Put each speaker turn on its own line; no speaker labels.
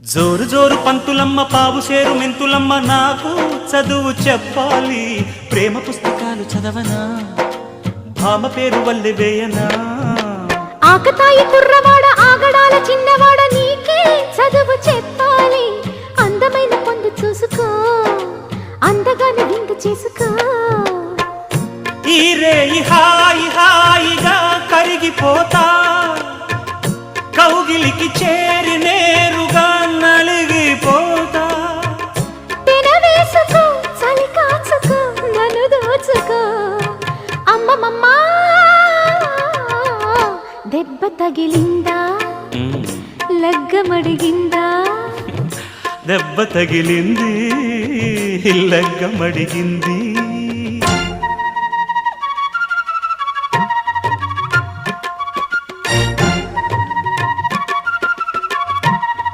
జోరు జోరు పంతులమ్మ పావు సేరు మెంతులమ్మ నాకు చదువు చెప్పాలి ప్రేమ పుస్తకాలు చదవనా భామ పేరు వల్లె వేయనా
ఆకతాయి కుర్రవాడ ఆగడాల చిన్నవాడ నీకే చదువు చెప్పాలి అందమైన పొందు చూసుకో అందగాని విందు చేసుకో
ఈ రేయి హాయి హాయిగా కరిగిపోతా కౌగిలికి చేరి నేరుగా నలిగిపోతా
తెనవేసుకో చలి కాచుకో నన్ను దోచుకో అమ్మమ్మమ్మా దెబ్బ తగిలిందా లగ్గమడిగిందా
దెబ్బ తగిలింది లగ్గమడిగింది